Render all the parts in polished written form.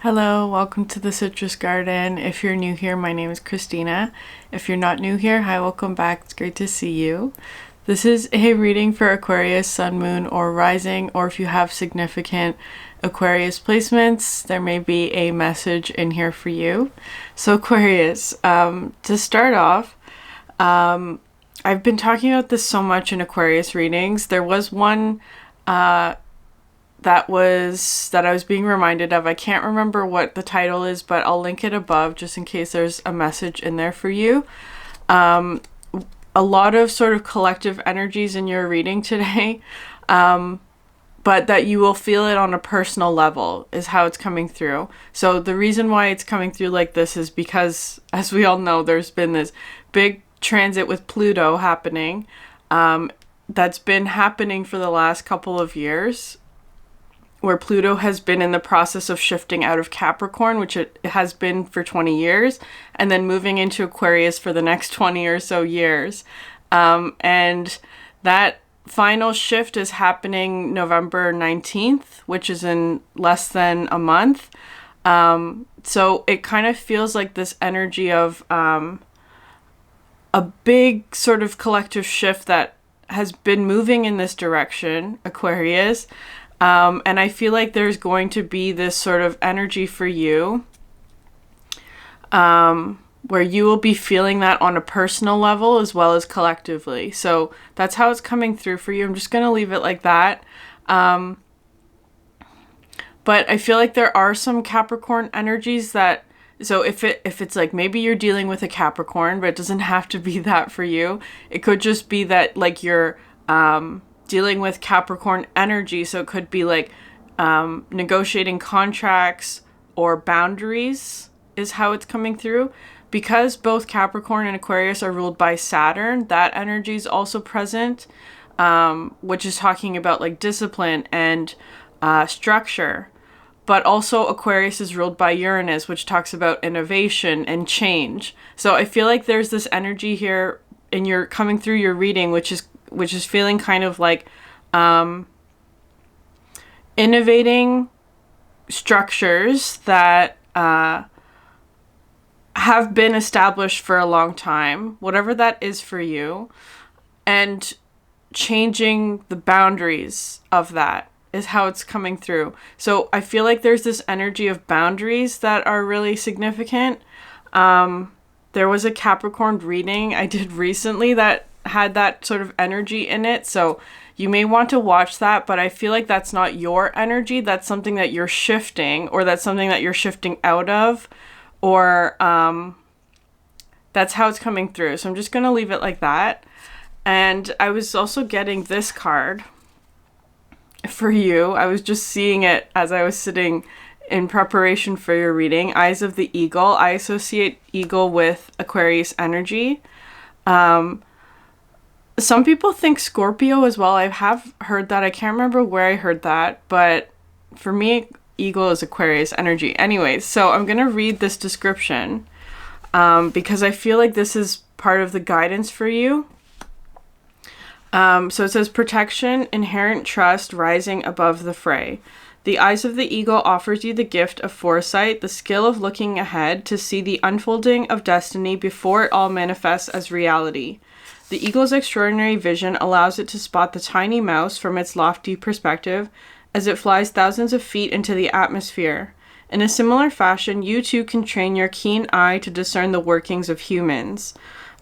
Hello, welcome to the Citrus Garden. If you're new here, my name is Christina. If you're not new here, hi, welcome back. It's great to see you. This is a reading for Aquarius, Sun, Moon, or Rising, or if you have significant Aquarius placements, there may be a message in here for you. So Aquarius, to start off, I've been talking about this so much in Aquarius readings. There was one that I was being reminded of. I can't remember what the title is, but I'll link it above just in case there's a message in there for you. A lot of sort of collective energies in your reading today, but that you will feel it on a personal level is how it's coming through. So the reason why it's coming through like this is because, as we all know, there's been this big transit with Pluto happening, that's been happening for the last couple of years, where Pluto has been in the process of shifting out of Capricorn, which it has been for 20 years, and then moving into Aquarius for the next 20 or so years. And that final shift is happening November 19th, which is in less than a month. So it kind of feels like this energy of a big sort of collective shift that has been moving in this direction, Aquarius. And I feel like there's going to be this sort of energy for you, where you will be feeling that on a personal level as well as collectively. So that's how it's coming through for you. I'm just going to leave it like that. But I feel like there are some Capricorn energies that, so if it's like maybe you're dealing with a Capricorn, but it doesn't have to be that for you. It could just be that like you're, dealing with Capricorn energy. So it could be like negotiating contracts or boundaries is how it's coming through. Because both Capricorn and Aquarius are ruled by Saturn, that energy is also present, which is talking about like discipline and structure. But also Aquarius is ruled by Uranus, which talks about innovation and change. So I feel like there's this energy here in your coming through your reading, which is feeling kind of like innovating structures that have been established for a long time, whatever that is for you, and changing the boundaries of that is how it's coming through. So I feel like there's this energy of boundaries that are really significant. There was a Capricorn reading I did recently that had that sort of energy in it, so you may want to watch that, but I feel like that's not your energy. That's something that you're shifting, or that's something that you're shifting out of, or that's how it's coming through. So I'm just going to leave it like that. And I was also getting this card for you. I was just seeing it as I was sitting in preparation for your reading. Eyes of the Eagle. I associate eagle with Aquarius energy. Some people think Scorpio as well. I have heard that. I can't remember where I heard that, but for me, eagle is Aquarius energy. Anyways, so I'm going to read this description because I feel like this is part of the guidance for you. So it says, protection, inherent trust, rising above the fray. The eyes of the eagle offers you the gift of foresight, the skill of looking ahead to see the unfolding of destiny before it all manifests as reality. The eagle's extraordinary vision allows it to spot the tiny mouse from its lofty perspective as it flies thousands of feet into the atmosphere. In a similar fashion, you too can train your keen eye to discern the workings of humans.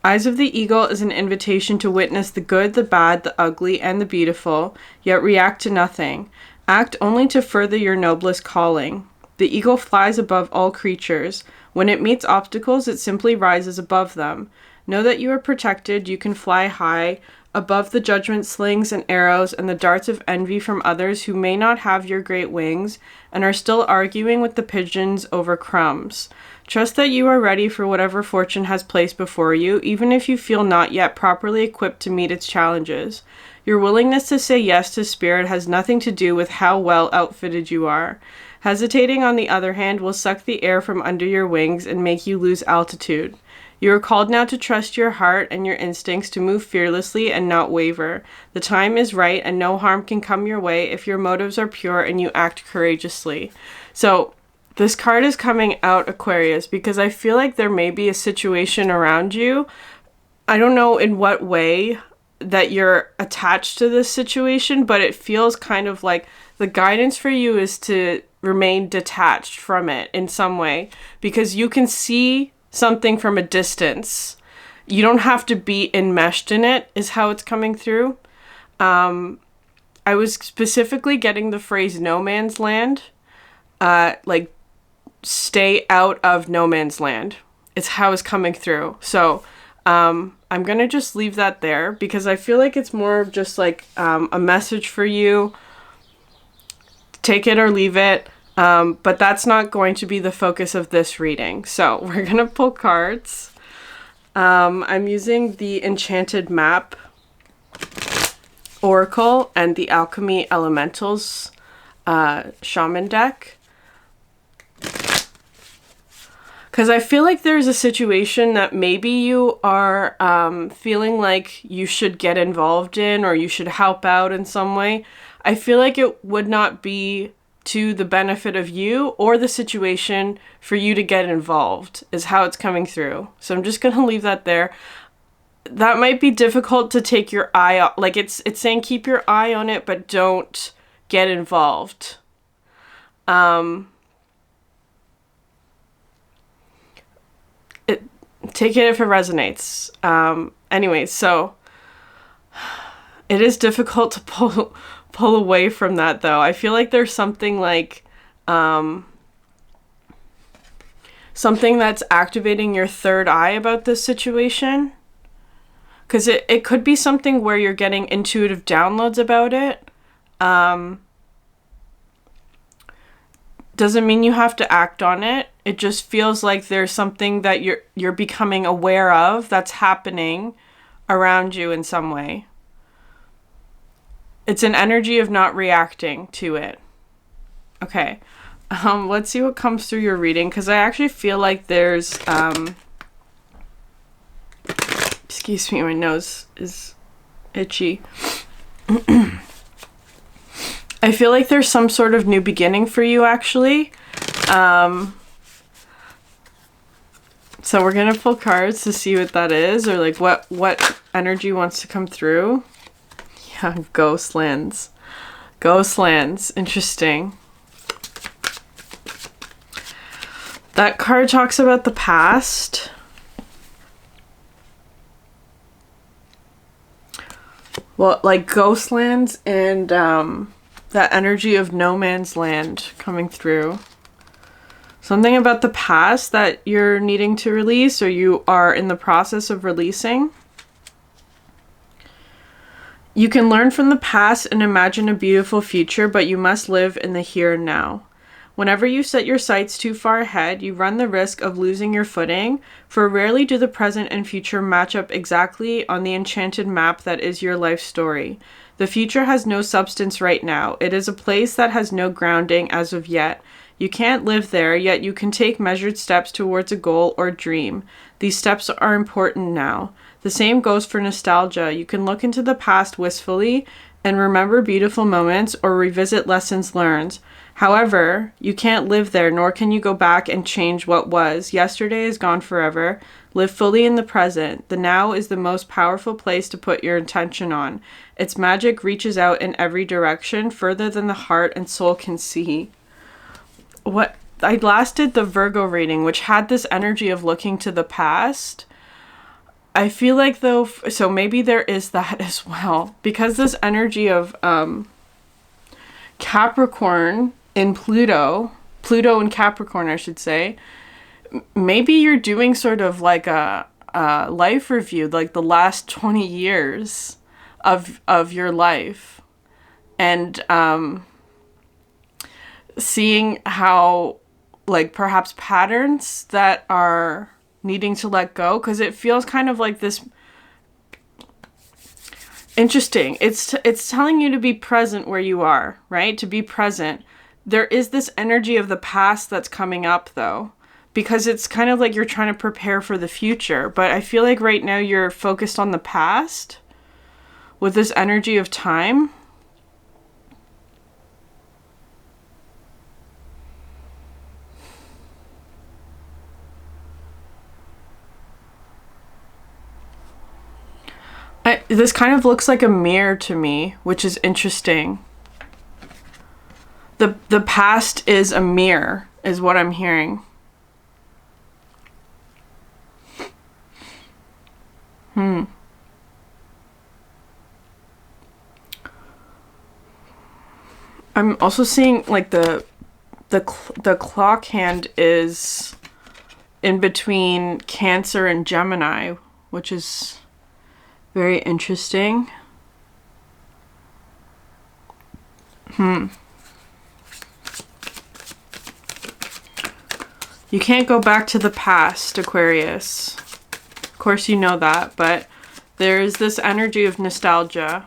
Eyes of the Eagle is an invitation to witness the good, the bad, the ugly, and the beautiful, yet react to nothing. Act only to further your noblest calling. The eagle flies above all creatures. When it meets obstacles, it simply rises above them. Know that you are protected. You can fly high above the judgment slings and arrows and the darts of envy from others who may not have your great wings and are still arguing with the pigeons over crumbs. Trust that you are ready for whatever fortune has placed before you, even if you feel not yet properly equipped to meet its challenges. Your willingness to say yes to spirit has nothing to do with how well outfitted you are. Hesitating, on the other hand, will suck the air from under your wings and make you lose altitude. You are called now to trust your heart and your instincts, to move fearlessly and not waver. The time is right and no harm can come your way if your motives are pure and you act courageously. So This card is coming out, Aquarius, because I feel like there may be a situation around you. I don't know in what way that you're attached to this situation, but it feels kind of like the guidance for you is to remain detached from it in some way, because you can see something from a distance. You don't have to be enmeshed in it, is how it's coming through. I was specifically getting the phrase no man's land, like stay out of no man's land. It's how it's coming through. So I'm going to just leave that there because I feel like it's more of just like a message for you. Take it or leave it. But that's not going to be the focus of this reading. So we're going to pull cards. I'm using the Enchanted Map Oracle and the Alchemy Elementals Shaman deck. Because I feel like there's a situation that maybe you are feeling like you should get involved in or you should help out in some way. I feel like it would not be to the benefit of you or the situation for you to get involved, is how it's coming through. So I'm just going to leave that there. That might be difficult to take your eye off. Like it's saying keep your eye on it, but don't get involved. Take it if it resonates. Anyway, so it is difficult to pull away from that, though. I feel like there's something like something that's activating your third eye about this situation. Because it could be something where you're getting intuitive downloads about it. Doesn't mean you have to act on it. It just feels like there's something that you're becoming aware of that's happening around you in some way. It's an energy of not reacting to it. Okay. Let's see what comes through your reading, because I actually feel like there's excuse me, my nose is itchy. I feel like there's some sort of new beginning for you, actually. So we're going to pull cards to see what that is, or like what energy wants to come through. Yeah, Ghostlands. Ghostlands. Interesting. That card talks about the past. Well, like Ghostlands and that energy of no man's land coming through. Something about the past that you're needing to release or you are in the process of releasing. You can learn from the past and imagine a beautiful future, but you must live in the here and now. Whenever you set your sights too far ahead, you run the risk of losing your footing, for rarely do the present and future match up exactly on the enchanted map that is your life story. The future has no substance right now. It is a place that has no grounding as of yet. You can't live there, yet you can take measured steps towards a goal or dream. These steps are important now. The same goes for nostalgia. You can look into the past wistfully and remember beautiful moments or revisit lessons learned. However, you can't live there, nor can you go back and change what was. Yesterday is gone forever. Live fully in the present. The now is the most powerful place to put your intention on. Its magic reaches out in every direction, further than the heart and soul can see. What I last did the Virgo reading, which had this energy of looking to the past. I feel like though, so maybe there is that as well, because this energy of Capricorn in Pluto and Capricorn, I should say, maybe you're doing sort of like a life review, like the last 20 years of your life, and seeing how like perhaps patterns that are needing to let go, because it feels kind of like this interesting. It's telling you to be present where you are, right? To be present. There is this energy of the past that's coming up though, because it's kind of like you're trying to prepare for the future, but I feel like right now you're focused on the past with this energy of time. This kind of looks like a mirror to me, which is interesting. The past is a mirror, is what I'm hearing. I'm also seeing like the clock hand is in between Cancer and Gemini, which is very interesting. You can't go back to the past, Aquarius. Of course you know that, but there is this energy of nostalgia.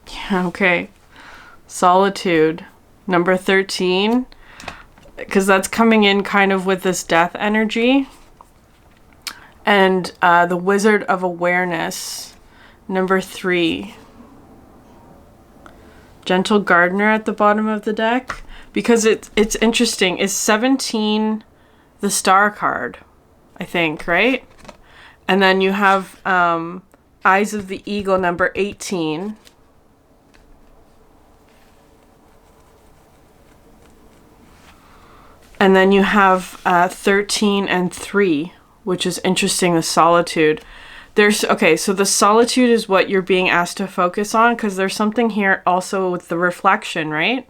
Yeah, okay. Solitude, number 13, because that's coming in kind of with this death energy. And the Wizard of Awareness, number 3. Gentle Gardener at the bottom of the deck. Because it's interesting. Is 17 the Star card? I think, right? And then you have Eyes of the Eagle, number 18. And then you have 13 and 3. Which is interesting, the Solitude. Okay, so the Solitude is what you're being asked to focus on, because there's something here also with the reflection, right?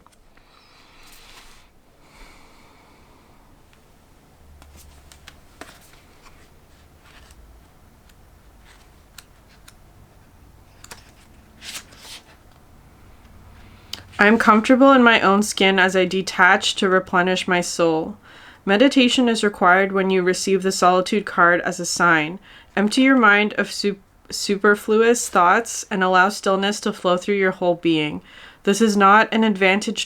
I am comfortable in my own skin as I detach to replenish my soul. Meditation is required when you receive the Solitude card as a sign. Empty your mind of superfluous thoughts and allow stillness to flow through your whole being. This is not an advantageous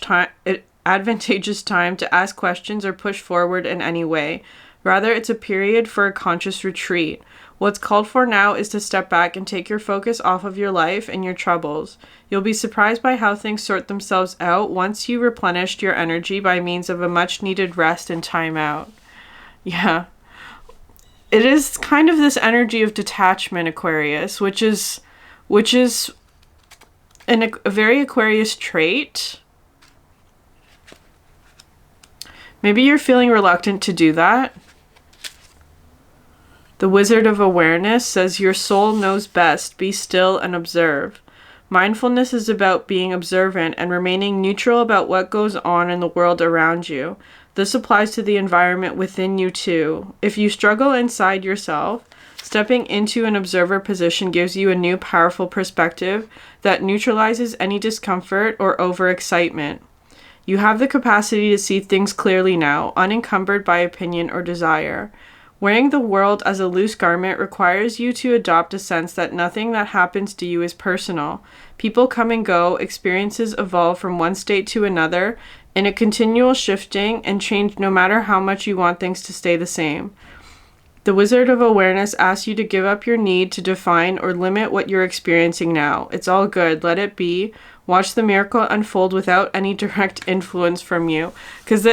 time to ask questions or push forward in any way. Rather, it's a period for a conscious retreat. What's called for now is to step back and take your focus off of your life and your troubles. You'll be surprised by how things sort themselves out once you replenished your energy by means of a much-needed rest and time out. Yeah. It is kind of this energy of detachment, Aquarius, which is a very Aquarius trait. Maybe you're feeling reluctant to do that. The Wizard of Awareness says your soul knows best. Be still and observe. Mindfulness is about being observant and remaining neutral about what goes on in the world around you. This applies to the environment within you too. If you struggle inside yourself, stepping into an observer position gives you a new powerful perspective that neutralizes any discomfort or overexcitement. You have the capacity to see things clearly now, unencumbered by opinion or desire. Wearing the world as a loose garment requires you to adopt a sense that nothing that happens to you is personal. People come and go, experiences evolve from one state to another in a continual shifting and change no matter how much you want things to stay the same. The Wizard of Awareness asks you to give up your need to define or limit what you're experiencing now. It's all good. Let it be. Watch the miracle unfold without any direct influence from you. Because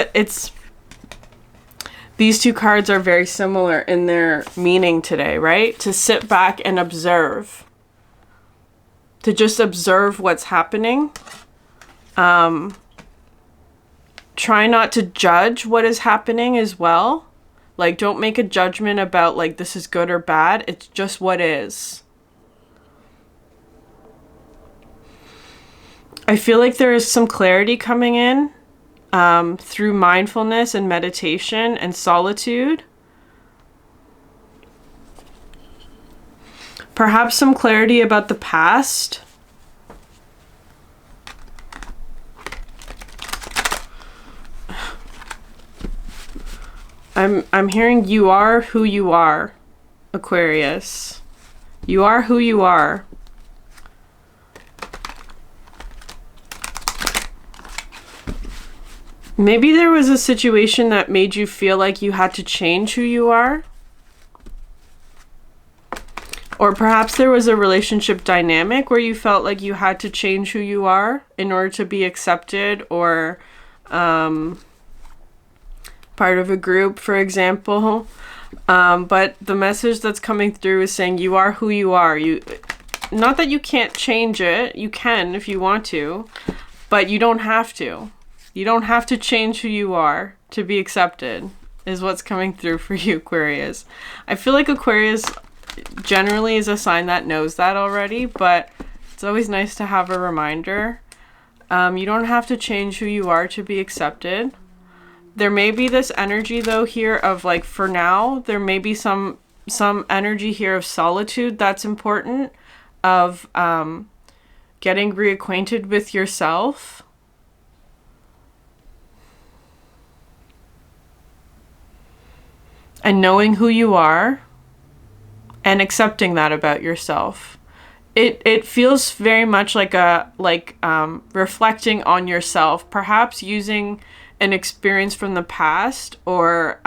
these two cards are very similar in their meaning today, right? To sit back and observe. To just observe what's happening. Try not to judge what is happening as well. Like, don't make a judgment about, like, this is good or bad. It's just what is. I feel like there is some clarity coming in. Through mindfulness and meditation and solitude. Perhaps some clarity about the past. I'm hearing you are who you are, Aquarius. You are who you are. Maybe there was a situation that made you feel like you had to change who you are. Or perhaps there was a relationship dynamic where you felt like you had to change who you are in order to be accepted, or part of a group, for example. But the message that's coming through is saying you are who you are. Not that you can't change it. You can if you want to, but you don't have to. You don't have to change who you are to be accepted, is what's coming through for you, Aquarius. I feel like Aquarius generally is a sign that knows that already, but it's always nice to have a reminder. You don't have to change who you are to be accepted. There may be this energy though here of like, for now, there may be some energy here of solitude that's important, of getting reacquainted with yourself. And knowing who you are and accepting that about yourself. It feels very much like reflecting on yourself, perhaps using an experience from the past, or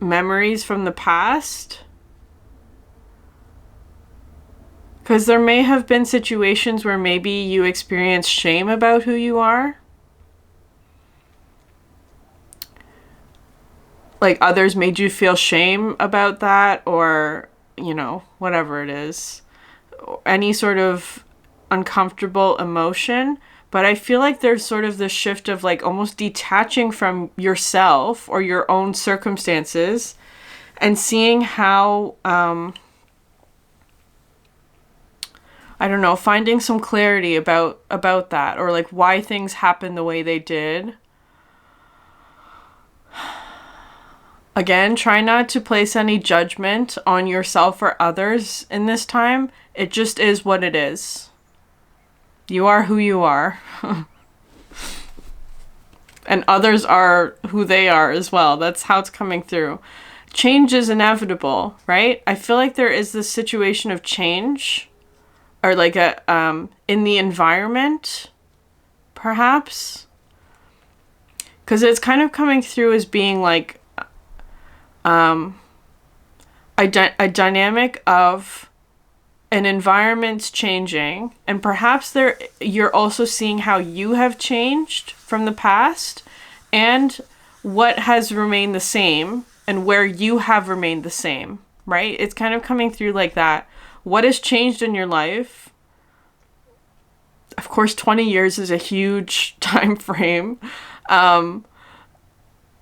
memories from the past. Because there may have been situations where maybe you experienced shame about who you are. Like others made you feel shame about that, or, you know, whatever it is. Any sort of uncomfortable emotion. But I feel like there's sort of this shift of like almost detaching from yourself or your own circumstances and seeing how, I don't know, finding some clarity about that, or like why things happened the way they did. Again, try not to place any judgment on yourself or others in this time. It just is what it is. You are who you are. And others are who they are as well. That's how it's coming through. Change is inevitable, right? I feel like there is this situation of change, or like in the environment, perhaps. Because it's kind of coming through as being like a dynamic of an environment's changing, and perhaps you're also seeing how you have changed from the past and what has remained the same and where you have remained the same, right? It's kind of coming through like that. What has changed in your life? Of course, 20 years is a huge time frame. So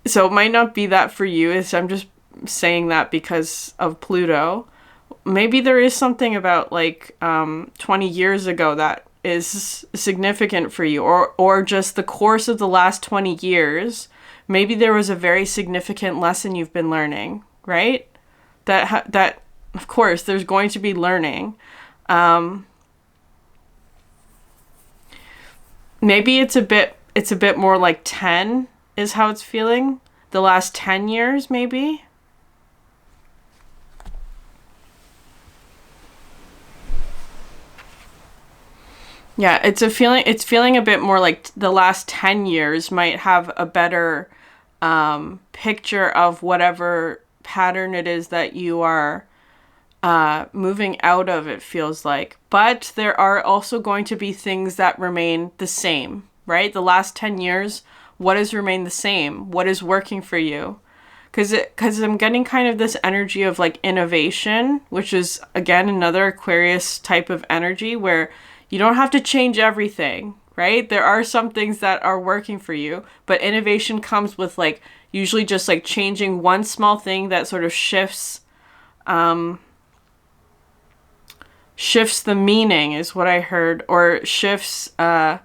it might not be that for you. I'm just saying that because of Pluto. Maybe there is something about like 20 years ago that is significant for you, or just the course of the last 20 years. Maybe there was a very significant lesson you've been learning, right? That of course there's going to be learning. Maybe it's a bit more like 10 is how it's feeling. The last 10 years, maybe. Yeah, it's feeling a bit more like the last 10 years might have a better picture of whatever pattern it is that you are moving out of, it feels like. But there are also going to be things that remain the same, right? The last 10 years, what has remained the same? What is working for you? Because I'm getting kind of this energy of like innovation, which is, again, another Aquarius type of energy where you don't have to change everything, right? There are some things that are working for you, but innovation comes with like usually just like changing one small thing that sort of shifts the meaning, is what I heard, or shifts the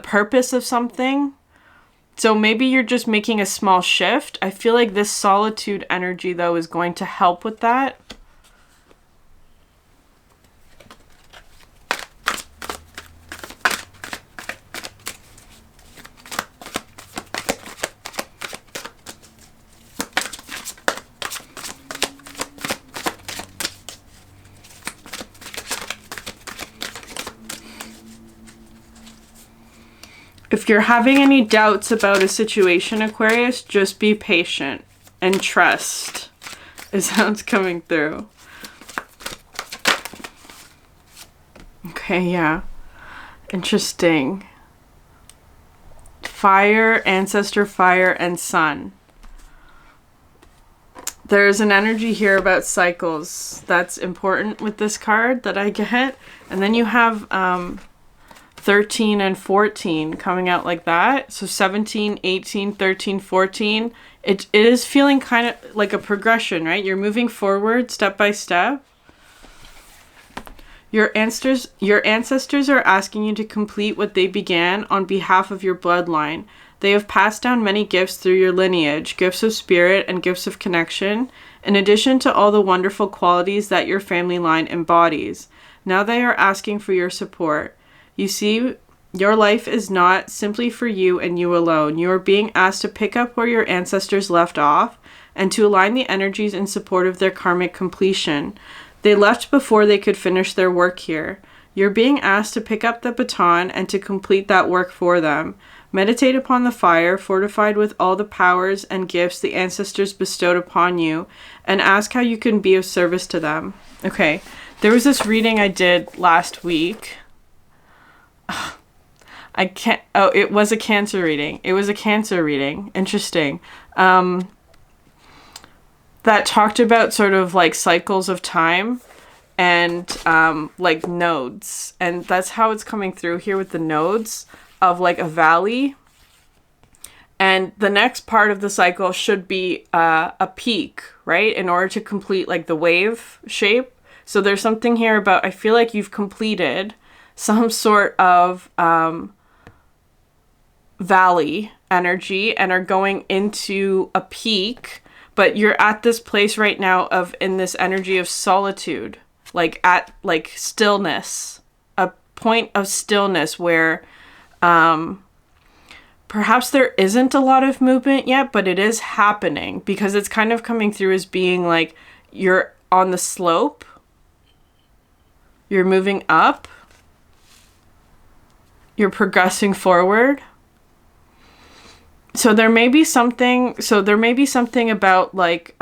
purpose of something. So maybe you're just making a small shift. I feel like this solitude energy though is going to help with that. If you're having any doubts about a situation, Aquarius, just be patient and trust is how it's coming through. Okay, yeah. Interesting. Fire, ancestor, fire, and sun. There's an energy here about cycles that's important with this card that I get. And then you have 13 and 14 coming out like that. So 17, 18, 13, 14. It is feeling kind of like a progression, right? You're moving forward step by step. Your ancestors are asking you to complete what they began on behalf of your bloodline. They have passed down many gifts through your lineage, gifts of spirit and gifts of connection, in addition to all the wonderful qualities that your family line embodies. Now they are asking for your support. You see, your life is not simply for you and you alone. You are being asked to pick up where your ancestors left off and to align the energies in support of their karmic completion. They left before they could finish their work here. You're being asked to pick up the baton and to complete that work for them. Meditate upon the fire, fortified with all the powers and gifts the ancestors bestowed upon you, and ask how you can be of service to them. Okay, there was this reading I did last week. It was a Cancer reading. Interesting. That talked about sort of like cycles of time and like nodes. And that's how it's coming through here with the nodes of like a valley. And the next part of the cycle should be a peak, right? In order to complete like the wave shape. So there's something here about, I feel like you've completed some sort of valley energy and are going into a peak, but you're at this place right now of in this energy of solitude, like at like stillness, a point of stillness where perhaps there isn't a lot of movement yet, but it is happening because it's kind of coming through as being like you're on the slope, you're moving up, you're progressing forward. So there may be something about like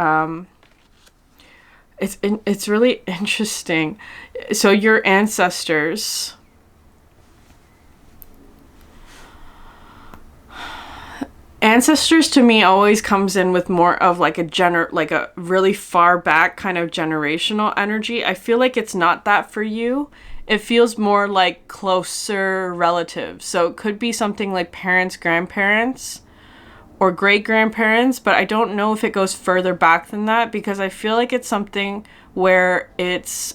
it's really interesting. So your ancestors, to me always comes in with more of like a really far back kind of generational energy. I feel like it's not that for you. It feels more like closer relatives. So it could be something like parents, grandparents, or great-grandparents, but I don't know if it goes further back than that because I feel like it's something where it's,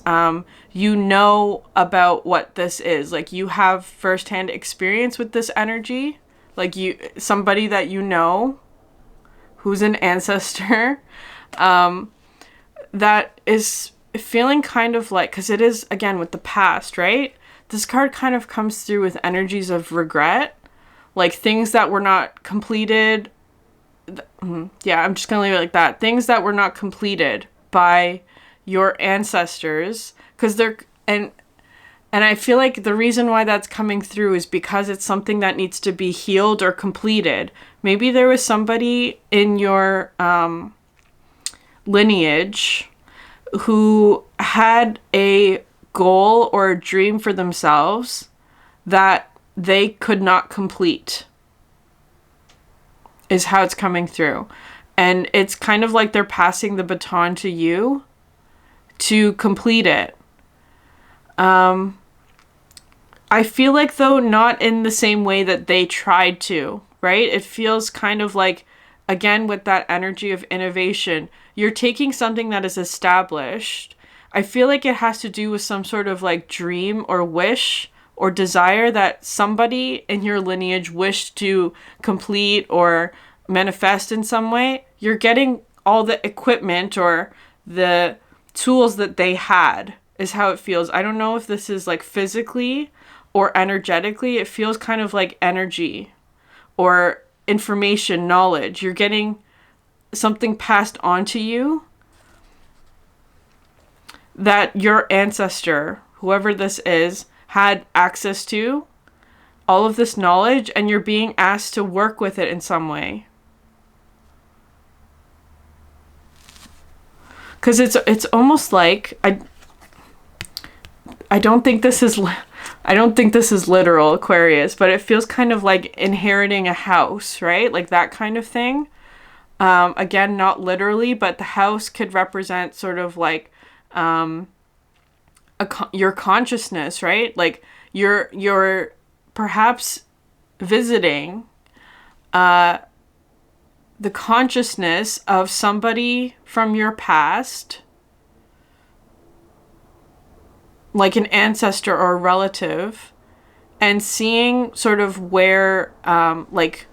you know about what this is. Like you have firsthand experience with this energy. Like somebody that you know who's an ancestor, that is feeling kind of like, because it is, again, with the past, right? This card kind of comes through with energies of regret. Like things that were not completed. Yeah, I'm just going to leave it like that. Things that were not completed by your ancestors. Because and I feel like the reason why that's coming through is because it's something that needs to be healed or completed. Maybe there was somebody in your lineage who had a goal or a dream for themselves that they could not complete, is how it's coming through. And it's kind of like they're passing the baton to you to complete it. I feel like, though, not in the same way that they tried to, right? It feels kind of like, again, with that energy of innovation, you're taking something that is established. I feel like it has to do with some sort of like dream or wish or desire that somebody in your lineage wished to complete or manifest in some way. You're getting all the equipment or the tools that they had, is how it feels. I don't know if this is like physically or energetically. It feels kind of like energy or information, knowledge. You're getting something passed on to you that your ancestor, whoever this is, had access to, all of this knowledge, and you're being asked to work with it in some way. Because it's almost like, I don't think this is I don't think this is literal, Aquarius, but it feels kind of like inheriting a house, right? Like that kind of thing. Again, not literally, but the house could represent sort of like your consciousness, right? Like you're perhaps visiting the consciousness of somebody from your past, like an ancestor or a relative, and seeing sort of where like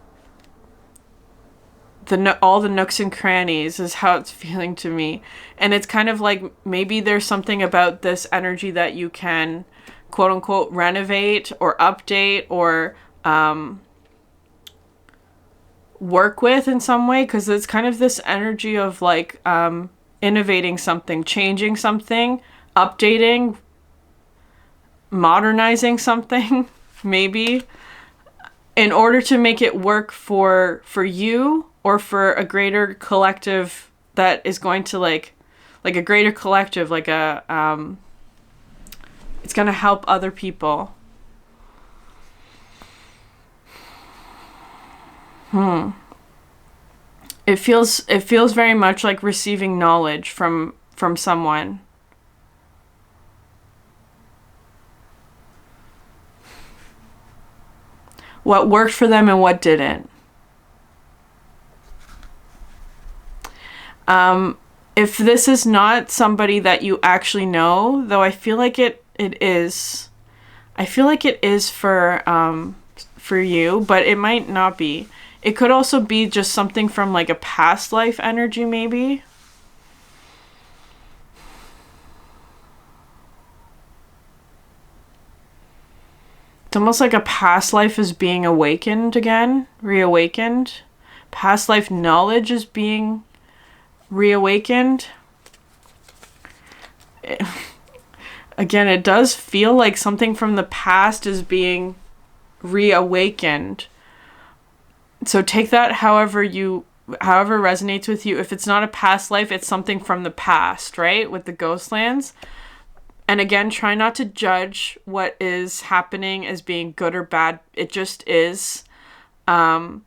all the nooks and crannies is how it's feeling to me. And it's kind of like maybe there's something about this energy that you can quote unquote renovate or update or work with in some way, because it's kind of this energy of like innovating something, changing something, updating, modernizing something maybe, in order to make it work for you or for a greater collective that is going to like a greater collective, like a it's going to help other people. It feels very much like receiving knowledge from someone. What worked for them and what didn't. If this is not somebody that you actually know, though I feel like it is. I feel like it is for you, but it might not be. It could also be just something from like a past life energy, maybe. It's almost like a past life is being awakened again, reawakened. Past life knowledge is being reawakened. Again, it does feel like something from the past is being reawakened. So take that however resonates with you. If it's not a past life, it's something from the past, right? With the Ghostlands. And again, try not to judge what is happening as being good or bad. It just is. And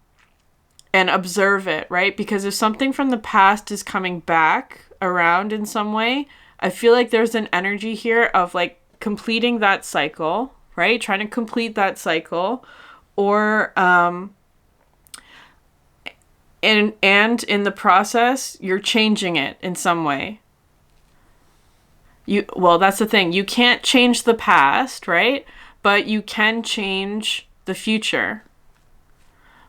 observe it, right? Because if something from the past is coming back around in some way, I feel like there's an energy here of like completing that cycle, right? Trying to complete that cycle, or and in the process, you're changing it in some way. Well, that's the thing. You can't change the past, right? But you can change the future.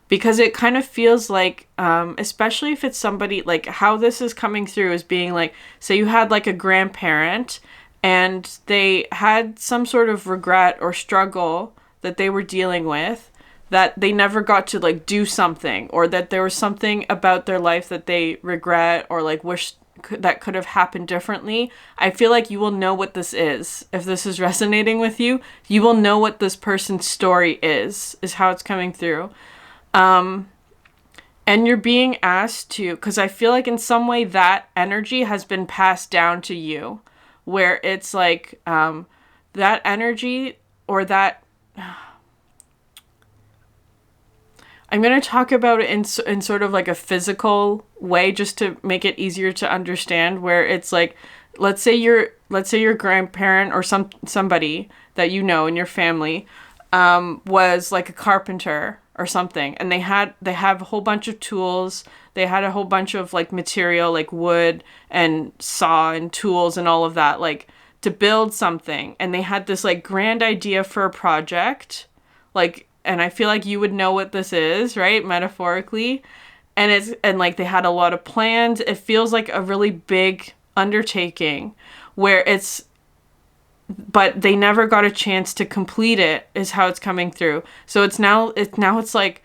Because it kind of feels like, especially if it's somebody, like how this is coming through is being like, say you had like a grandparent and they had some sort of regret or struggle that they were dealing with, that they never got to like do something, or that there was something about their life that they regret or like wish that could have happened differently. I feel like you will know what this is. If this is resonating with you, you will know what this person's story is how it's coming through. And you're being asked to, because I feel like in some way that energy has been passed down to you, where it's like that energy or that... I'm going to talk about it in sort of like a physical way, just to make it easier to understand, where it's like, let's say your grandparent or somebody that you know in your family was like a carpenter or something, and they have a whole bunch of tools. They had a whole bunch of like material, like wood and saw and tools and all of that, like to build something. And they had this like grand idea for a project, like, and I feel like you would know what this is, right? Metaphorically. And like they had a lot of plans. It feels like a really big undertaking where but they never got a chance to complete it, is how it's coming through. So it's like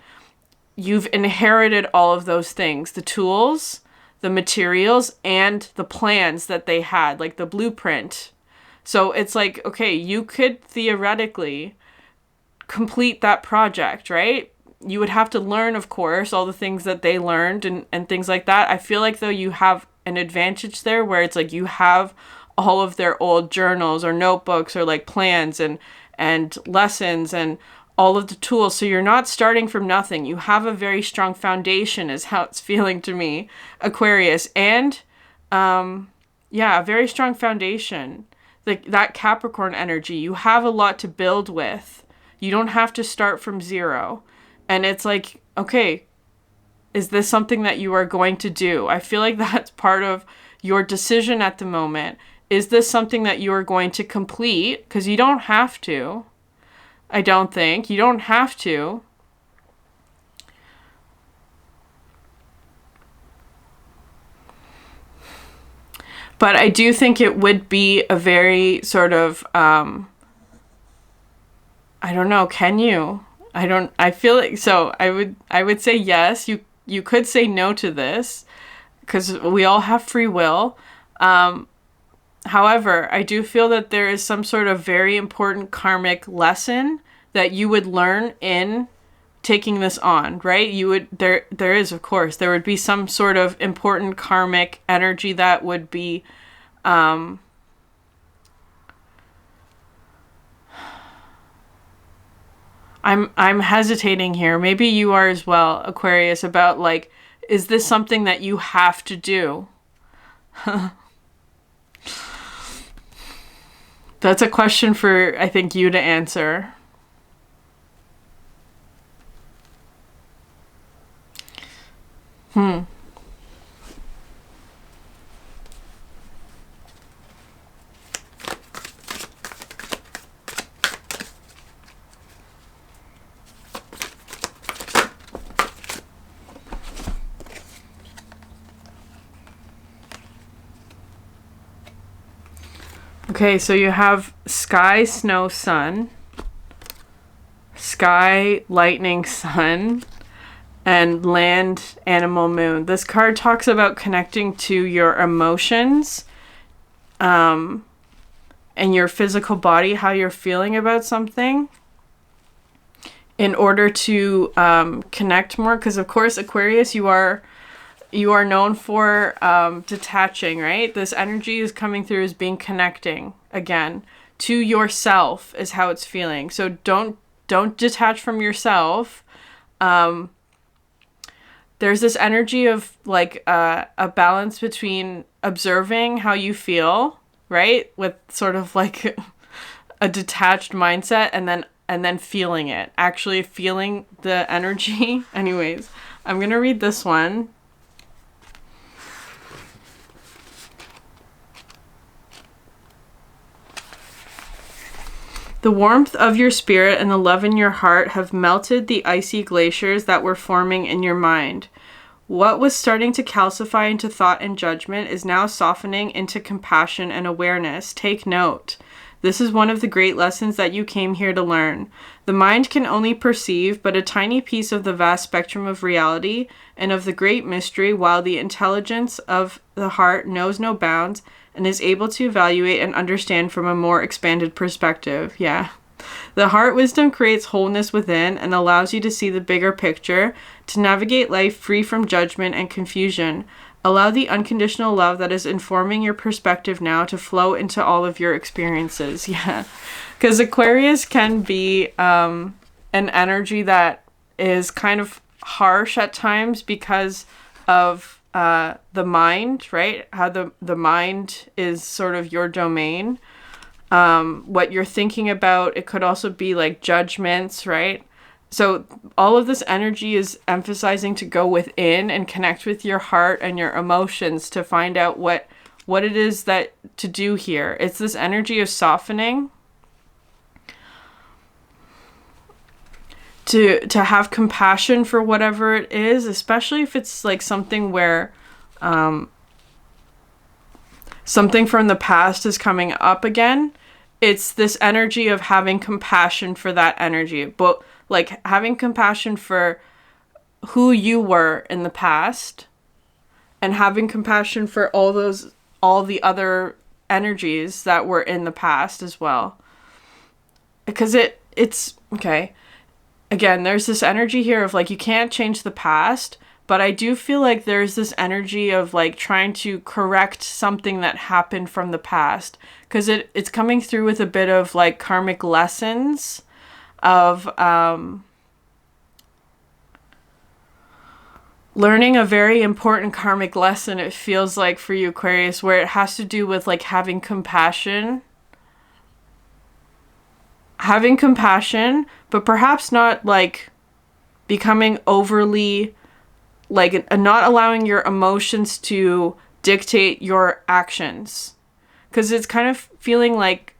you've inherited all of those things, the tools, the materials, and the plans that they had, like the blueprint. So it's like, okay, you could theoretically complete that project, right? You would have to learn, of course, all the things that they learned and things like that. I feel like though you have an advantage there, where it's like you have all of their old journals or notebooks or like plans, and and lessons and all of the tools. So you're not starting from nothing. You have a very strong foundation is how it's feeling to me, Aquarius. And yeah, a very strong foundation. That Capricorn energy, you have a lot to build with. You don't have to start from zero. And it's like, okay, is this something that you are going to do? I feel like that's part of your decision at the moment. Is this something that you are going to complete? Because you don't have to. I don't think. You don't have to. But I do think it would be a very sort of, I don't know, can you? I feel like, so I would say yes. You could say no to this because we all have free will. However, I do feel that there is some sort of very important karmic lesson that you would learn in taking this on, right? There is, of course, there would be some sort of important karmic energy that would be, I'm hesitating here. Maybe you are as well, Aquarius, about like, is this something that you have to do? That's a question for, I think, you to answer. Okay, so you have sky, snow, sun, sky, lightning, sun, and land, animal, moon. This card talks about connecting to your emotions, and your physical body, how you're feeling about something, in order to connect more. Because of course, Aquarius, you are known for detaching, right? This energy is coming through as being connecting again to yourself is how it's feeling. So don't detach from yourself. There's this energy of like a balance between observing how you feel, right? With sort of like a detached mindset and then feeling it, actually feeling the energy. Anyways, I'm going to read this one. The warmth of your spirit and the love in your heart have melted the icy glaciers that were forming in your mind. What was starting to calcify into thought and judgment is now softening into compassion and awareness. Take note. This is one of the great lessons that you came here to learn. The mind can only perceive but a tiny piece of the vast spectrum of reality and of the great mystery, while the intelligence of the heart knows no bounds and is able to evaluate and understand from a more expanded perspective. Yeah. The heart wisdom creates wholeness within and allows you to see the bigger picture, to navigate life free from judgment and confusion. Allow the unconditional love that is informing your perspective now to flow into all of your experiences. Yeah. Because Aquarius can be an energy that is kind of harsh at times because of the mind, right? How the mind is sort of your domain. What you're thinking about, it could also be like judgments, right? So all of this energy is emphasizing to go within and connect with your heart and your emotions to find out what it is that to do here. It's this energy of softening, to have compassion for whatever it is, especially if it's like something where something from the past is coming up again. It's this energy of having compassion for that energy, but like having compassion for who you were in the past and having compassion for all the other energies that were in the past as well. Because it's okay. Again, there's this energy here of like, you can't change the past, But I do feel like there's this energy of like trying to correct something that happened from the past. Because it's coming through with a bit of like karmic lessons of learning a very important karmic lesson, it feels like, for you, Aquarius, where it has to do with like having compassion. Having compassion, but perhaps not like becoming overly like not allowing your emotions to dictate your actions. Because it's kind of feeling like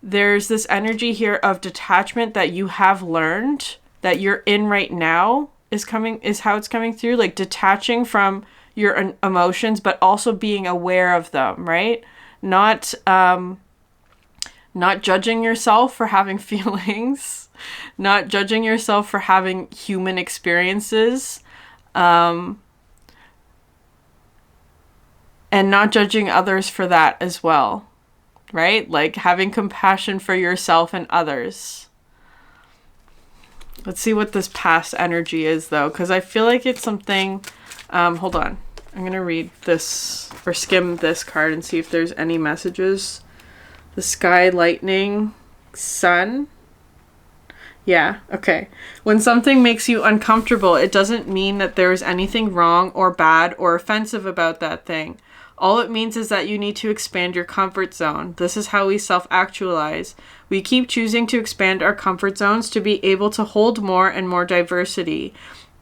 there's this energy here of detachment that you have learned that you're in right now is how it's coming through, like detaching from your emotions, but also being aware of them, right? Not judging yourself for having feelings, not judging yourself for having human experiences, and not judging others for that as well, right? Like having compassion for yourself and others. Let's see what this past energy is, though, because I feel like it's something... hold on. I'm going to read this, or skim this card and see if there's any messages. The sky, lightning, sun. Yeah, okay. When something makes you uncomfortable, it doesn't mean that there's anything wrong or bad or offensive about that thing. All it means is that you need to expand your comfort zone. This is how we self-actualize. We keep choosing to expand our comfort zones to be able to hold more and more diversity.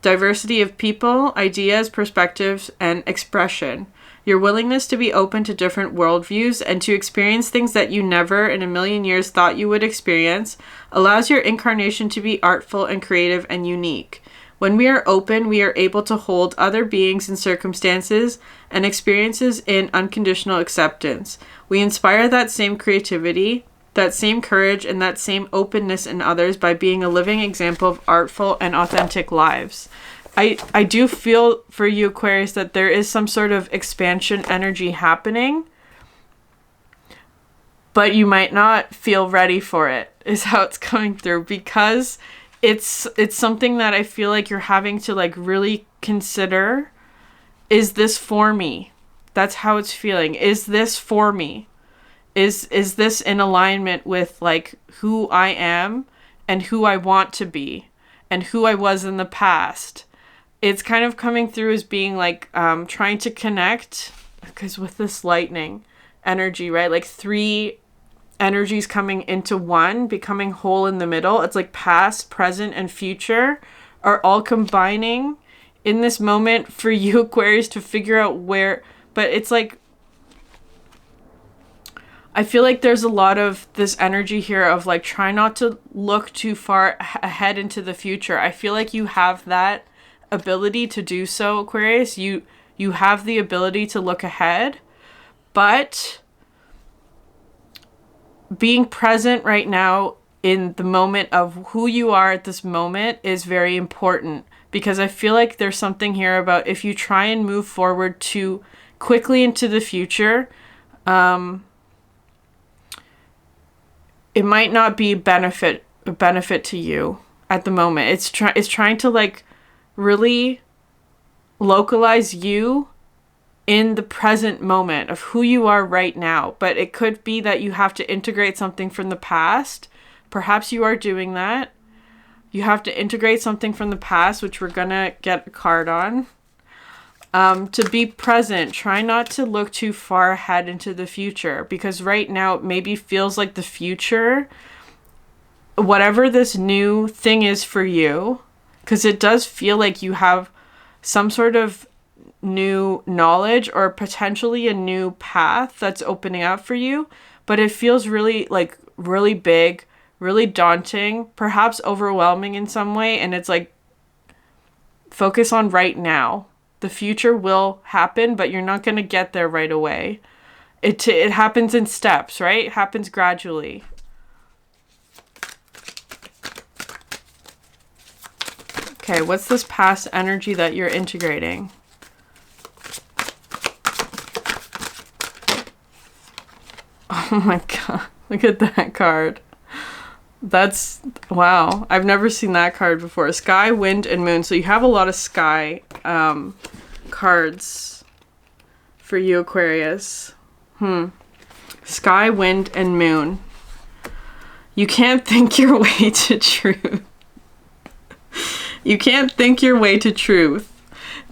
Diversity of people, ideas, perspectives, and expression. Your willingness to be open to different worldviews and to experience things that you never in a million years thought you would experience allows your incarnation to be artful and creative and unique. When we are open, we are able to hold other beings and circumstances and experiences in unconditional acceptance. We inspire that same creativity, that same courage, and that same openness in others by being a living example of artful and authentic lives. I do feel for you, Aquarius, that there is some sort of expansion energy happening, but you might not feel ready for it, is how it's coming through, because it's something that I feel like you're having to like really consider. Is this for me? That's how it's feeling. Is this for me? Is this in alignment with like who I am and who I want to be and who I was in the past? It's kind of coming through as being like trying to connect, because with this lightning energy, right? Like three energies coming into one, becoming whole in the middle. It's like past, present, and future are all combining in this moment for you, Aquarius, to figure out where. But it's like, I feel like there's a lot of this energy here of like try not to look too far ahead into the future. I feel like you have that ability to do so, Aquarius. You have the ability to look ahead, but being present right now in the moment of who you are at this moment is very important, because I feel like there's something here about if you try and move forward too quickly into the future, it might not be a benefit to you at the moment. It's trying to like really localize you in the present moment of who you are right now. But it could be that you have to integrate something from the past. Perhaps you are doing that. You have to integrate something from the past, which we're gonna get a card on. To be present. Try not to look too far ahead into the future, because right now it maybe feels like the future, whatever this new thing is for you, because it does feel like you have some sort of new knowledge or potentially a new path that's opening up for you, but it feels really like really big, really daunting, perhaps overwhelming in some way. And it's like, focus on right now. The future will happen, but you're not going to get there right away. It happens in steps, right? It happens gradually. Okay, what's this past energy that you're integrating? Oh my god, look at that card. That's, wow. I've never seen that card before. Sky, wind, and moon. So you have a lot of sky cards for you, Aquarius. Sky, wind, and moon. You can't think your way to truth. You can't think your way to truth.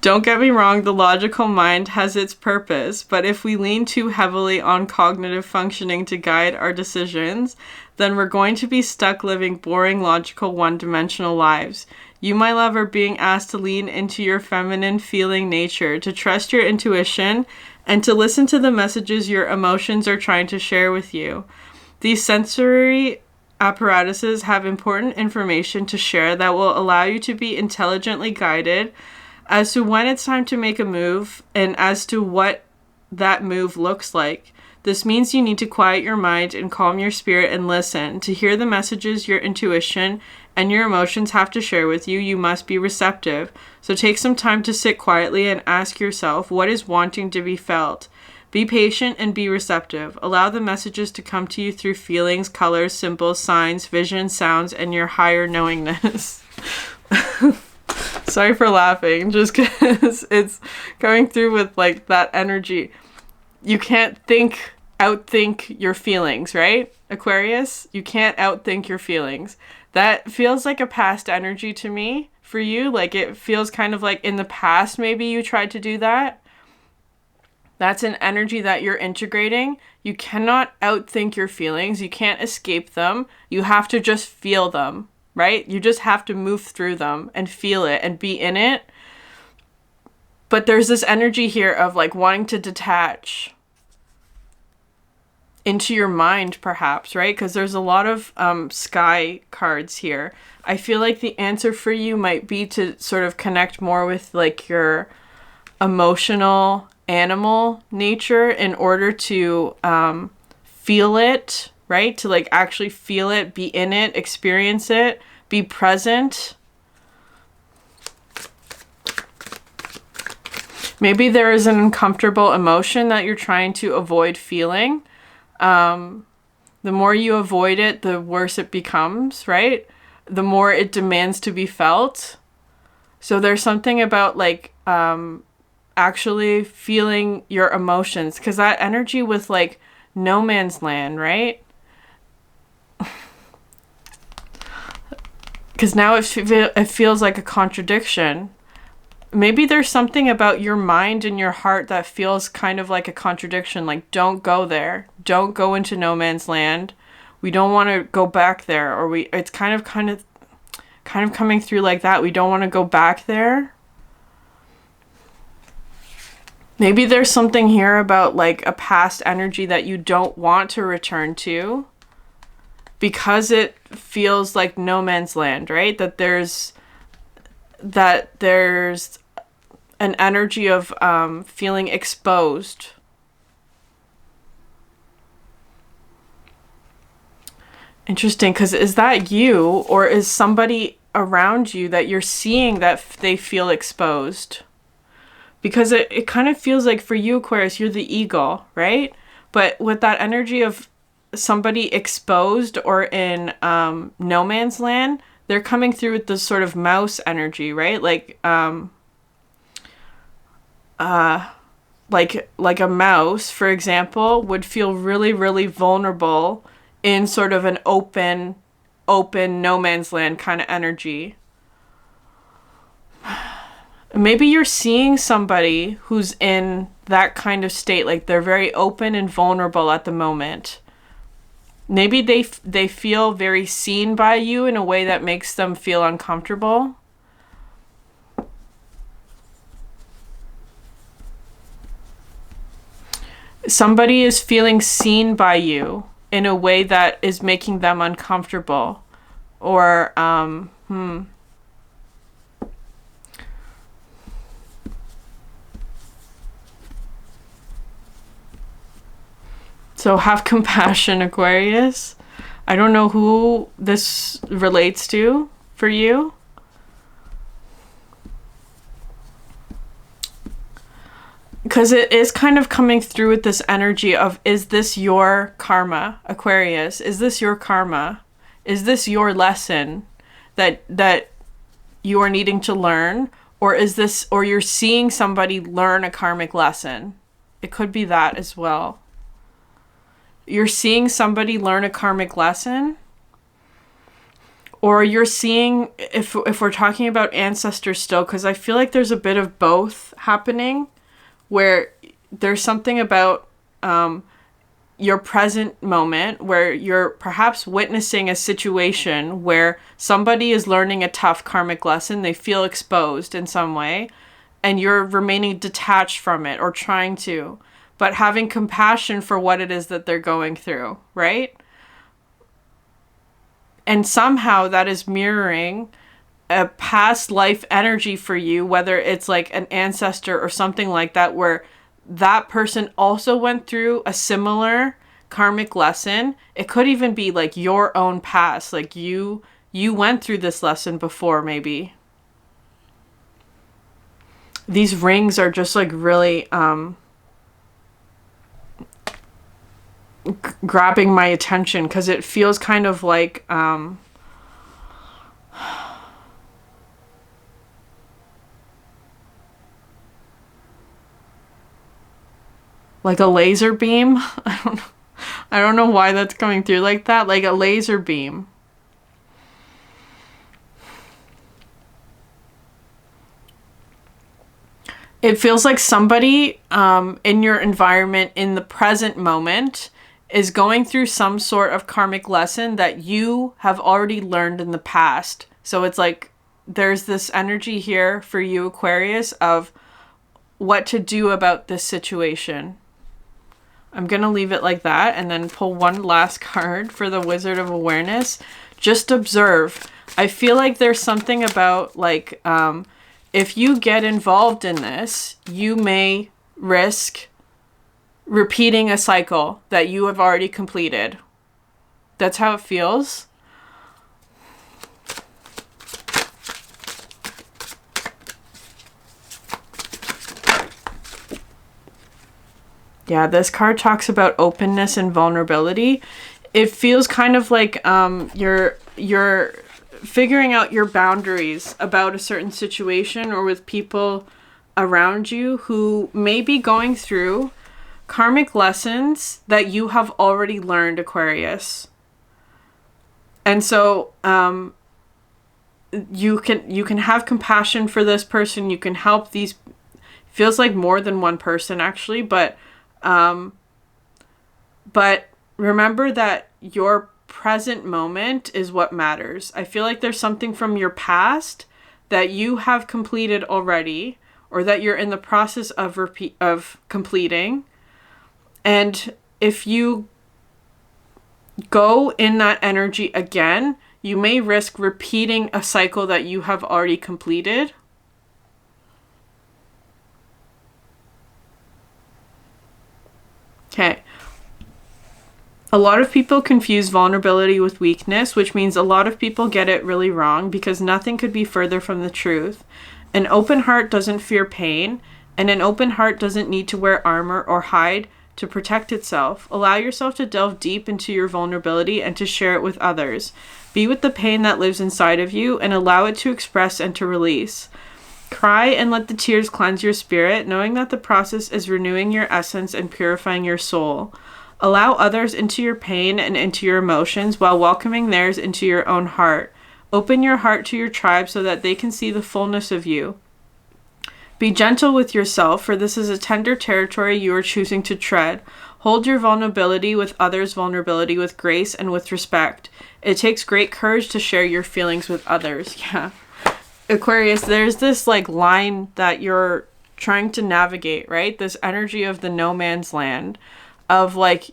Don't get me wrong, the logical mind has its purpose, but if we lean too heavily on cognitive functioning to guide our decisions, then we're going to be stuck living boring, logical, one-dimensional lives. You, my love, are being asked to lean into your feminine feeling nature, to trust your intuition, and to listen to the messages your emotions are trying to share with you. These sensory apparatuses have important information to share that will allow you to be intelligently guided as to when it's time to make a move and as to what that move looks like. This means you need to quiet your mind and calm your spirit and listen. To hear the messages your intuition and your emotions have to share with you, you must be receptive. So take some time to sit quietly and ask yourself what is wanting to be felt. Be patient and be receptive. Allow the messages to come to you through feelings, colors, symbols, signs, visions, sounds, and your higher knowingness. Sorry for laughing, just because it's going through with like that energy. You can't outthink your feelings, right, Aquarius? You can't outthink your feelings. That feels like a past energy to me for you. Like it feels kind of like in the past maybe you tried to do that. That's an energy that you're integrating. You cannot outthink your feelings. You can't escape them. You have to just feel them. Right? You just have to move through them and feel it and be in it. But there's this energy here of like wanting to detach into your mind, perhaps, right? Because there's a lot of sky cards here. I feel like the answer for you might be to sort of connect more with like your emotional animal nature in order to feel it, right? To like actually feel it, be in it, experience it, be present. Maybe there is an uncomfortable emotion that you're trying to avoid feeling. The more you avoid it, the worse it becomes, right? The more it demands to be felt. So there's something about like actually feeling your emotions, because that energy with like no man's land, right? Because now it feels like a contradiction. Maybe there's something about your mind and your heart that feels kind of like a contradiction. Like, don't go there. Don't go into no man's land. We don't want to go back there. Or it's kind of coming through like that. We don't want to go back there. Maybe there's something here about like a past energy that you don't want to return to, because it feels like no man's land, right? That there's an energy of feeling exposed. Interesting, because is that you, or is somebody around you that you're seeing that they feel exposed? Because it kind of feels like for you, Aquarius, you're the eagle, right? But with that energy of somebody exposed or in no man's land, they're coming through with this sort of mouse energy, right? Like a mouse, for example, would feel really, really vulnerable in sort of an open no man's land kind of energy. Maybe you're seeing somebody who's in that kind of state, like they're very open and vulnerable at the moment. Maybe they feel very seen by you in a way that makes them feel uncomfortable. Somebody is feeling seen by you in a way that is making them uncomfortable. Or, So have compassion, Aquarius. I don't know who this relates to for you. Because it is kind of coming through with this energy of, is this your karma, Aquarius? Is this your karma? Is this your lesson that you are needing to learn? Or or you're seeing somebody learn a karmic lesson? It could be that as well. You're seeing somebody learn a karmic lesson, or you're seeing, if we're talking about ancestors still, because I feel like there's a bit of both happening, where there's something about your present moment where you're perhaps witnessing a situation where somebody is learning a tough karmic lesson, they feel exposed in some way, and you're remaining detached from it or trying to, but having compassion for what it is that they're going through, right? And somehow that is mirroring a past life energy for you, whether it's like an ancestor or something like that, where that person also went through a similar karmic lesson. It could even be like your own past, like you went through this lesson before, maybe. These rings are just like really grabbing my attention, because it feels kind of like like a laser beam. I don't know why that's coming through like that, like a laser beam. It feels like somebody in your environment in the present moment is going through some sort of karmic lesson that you have already learned in the past. So it's like there's this energy here for you, Aquarius, of what to do about this situation. I'm going to leave it like that and then pull one last card for the Wizard of Awareness. Just observe. I feel like there's something about like if you get involved in this, you may risk repeating a cycle that you have already completed. That's how it feels. Yeah, this card talks about openness and vulnerability. It feels kind of like you're figuring out your boundaries about a certain situation or with people around you who may be going through karmic lessons that you have already learned, Aquarius. And so you can have compassion for this person. You can help these, feels like more than one person actually, but remember that your present moment is what matters. I feel like there's something from your past that you have completed already, or that you're in the process of completing. And if you go in that energy again, you may risk repeating a cycle that you have already completed. Okay. A lot of people confuse vulnerability with weakness, which means a lot of people get it really wrong, because nothing could be further from the truth. An open heart doesn't fear pain, and an open heart doesn't need to wear armor or hide to protect itself. Allow yourself to delve deep into your vulnerability and to share it with others. Be with the pain that lives inside of you and allow it to express and to release. Cry and let the tears cleanse your spirit, knowing that the process is renewing your essence and purifying your soul. Allow others into your pain and into your emotions while welcoming theirs into your own heart. Open your heart to your tribe so that they can see the fullness of you. Be gentle with yourself, for this is a tender territory you are choosing to tread. Hold your vulnerability with others' vulnerability with grace and with respect. It takes great courage to share your feelings with others. Yeah. Aquarius, there's this like line that you're trying to navigate, right? This energy of the no man's land, of like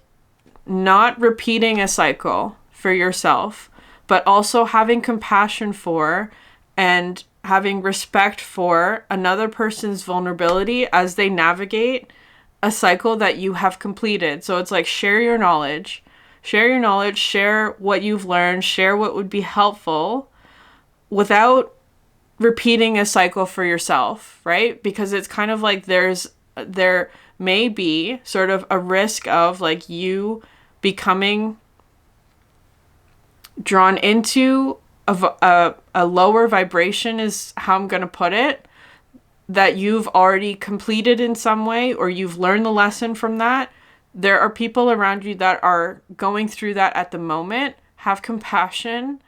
not repeating a cycle for yourself, but also having compassion for and having respect for another person's vulnerability as they navigate a cycle that you have completed. So it's like share your knowledge, share what you've learned, share what would be helpful without repeating a cycle for yourself, right? Because it's kind of like there may be sort of a risk of like you becoming drawn into a lower vibration is how I'm going to put it, that you've already completed in some way, or you've learned the lesson from that. There are people around you that are going through that at the moment. Have compassion,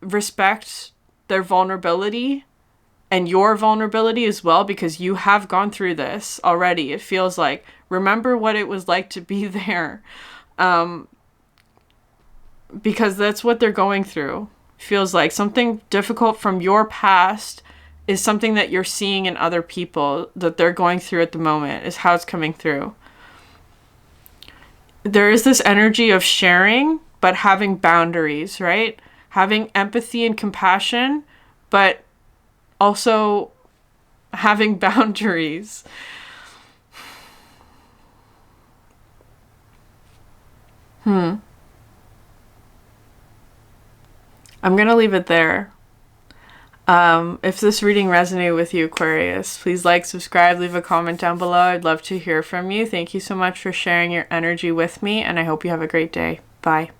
respect their vulnerability and your vulnerability as well, because you have gone through this already. It feels like, remember what it was like to be there. Because that's what they're going through. Feels like something difficult from your past is something that you're seeing in other people that they're going through at the moment, is how it's coming through. There is this energy of sharing, but having boundaries, right? Having empathy and compassion, but also having boundaries. I'm going to leave it there. If this reading resonated with you, Aquarius, please like, subscribe, leave a comment down below. I'd love to hear from you. Thank you so much for sharing your energy with me, and I hope you have a great day. Bye.